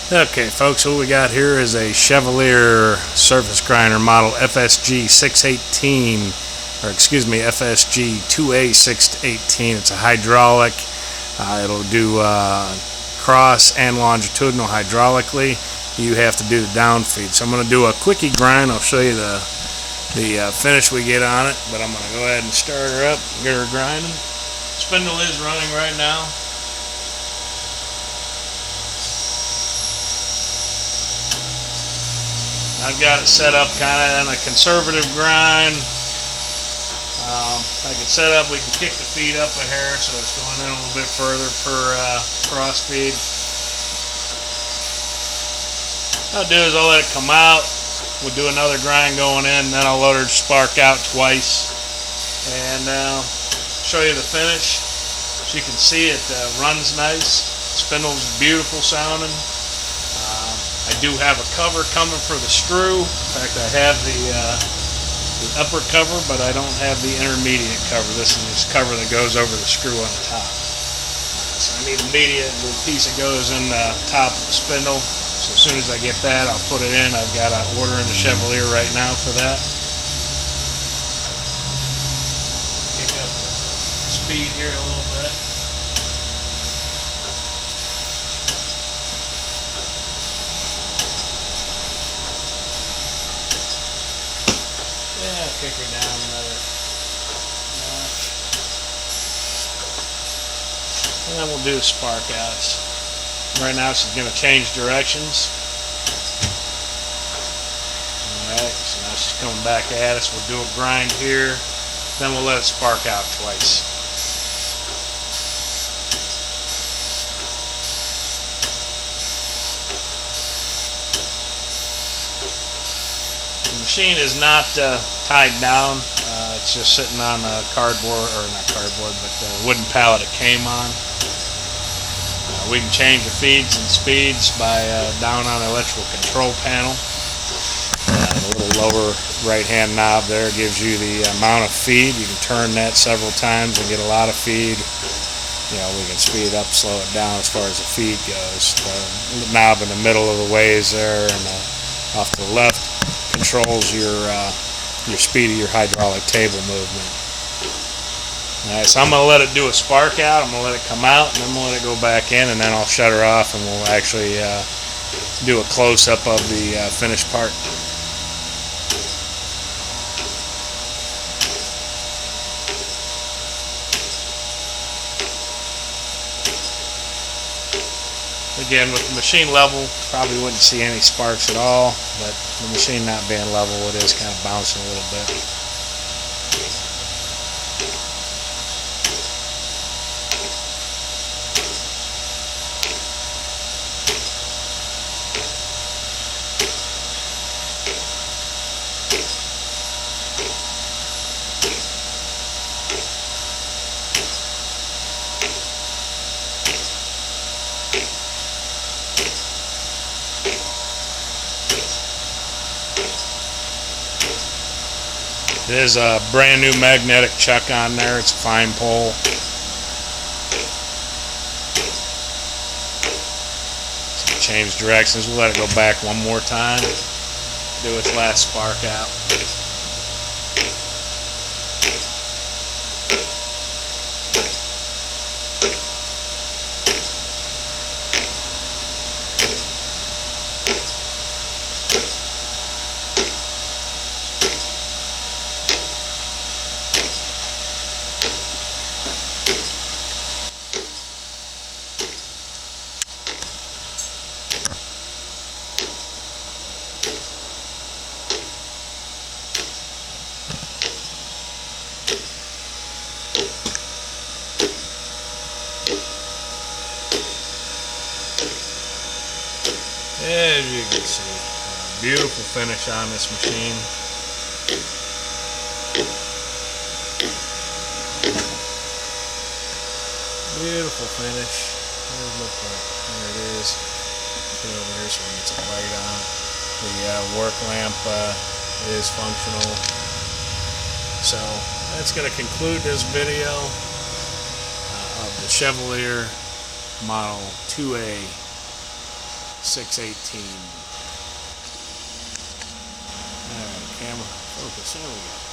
Okay, folks, what we got here is a Chevalier surface grinder model FSG 618, or excuse me, FSG 2A 618. It's a hydraulic. It'll do cross and longitudinal hydraulically. You have to do the down feed. So I'm going to do a quickie grind. I'll show you the finish we get on it, but I'm going to go ahead and start her up, get her grinding. Spindle is running right now. I've got it set up kind of in a conservative grind. I can set up, we can kick the feed up a hair so it's going in a little bit further per cross feed. What I'll do is I'll let it come out. We'll do another grind going in, then I'll let her spark out twice. And show you the finish. As you can see, it runs nice. Spindle's beautiful sounding. I do have a cover coming for the screw. In fact, I have the upper cover, but I don't have the intermediate cover. This is the cover that goes over the screw on the top. So I need a mediate piece that goes in the top of the spindle. So as soon as I get that, I'll put it in. I've got an order in the Chevalier right now for that. Kick up the speed here a little bit. Yeah, kick her down another notch. And then we'll do the spark outs. Right now she's going to change directions. Alright, so now she's coming back at us. We'll do a grind here. Then we'll let it spark out twice. The machine is not tied down. It's just sitting on a cardboard, or not cardboard, but the wooden pallet it came on. We can change the feeds and speeds by down on the electrical control panel. The little lower right-hand knob there gives you the amount of feed. You can turn that several times and get a lot of feed. You know, we can speed it up, slow it down as far as the feed goes. The knob in the middle of the ways there, and off to the left controls your speed of your hydraulic table movement. Alright, so I'm going to let it do a spark out. I'm going to let it come out, and then I'm going to let it go back in, and then I'll shut her off, and we'll actually do a close-up of the finished part. Again, with the machine level, probably wouldn't see any sparks at all, but the machine not being level, it is kind of bouncing a little bit. It is a brand new magnetic chuck on there. It's a fine pole. So change directions. We'll let it go back one more time. Do its last spark out. As you can see, beautiful finish on this machine. Beautiful finish. What does it look like? There it is. Put it over here so we can get some light on it. The work lamp is functional. So that's going to conclude this video of the Chevalier Model 2A 618. Alright, camera, focus, there we go.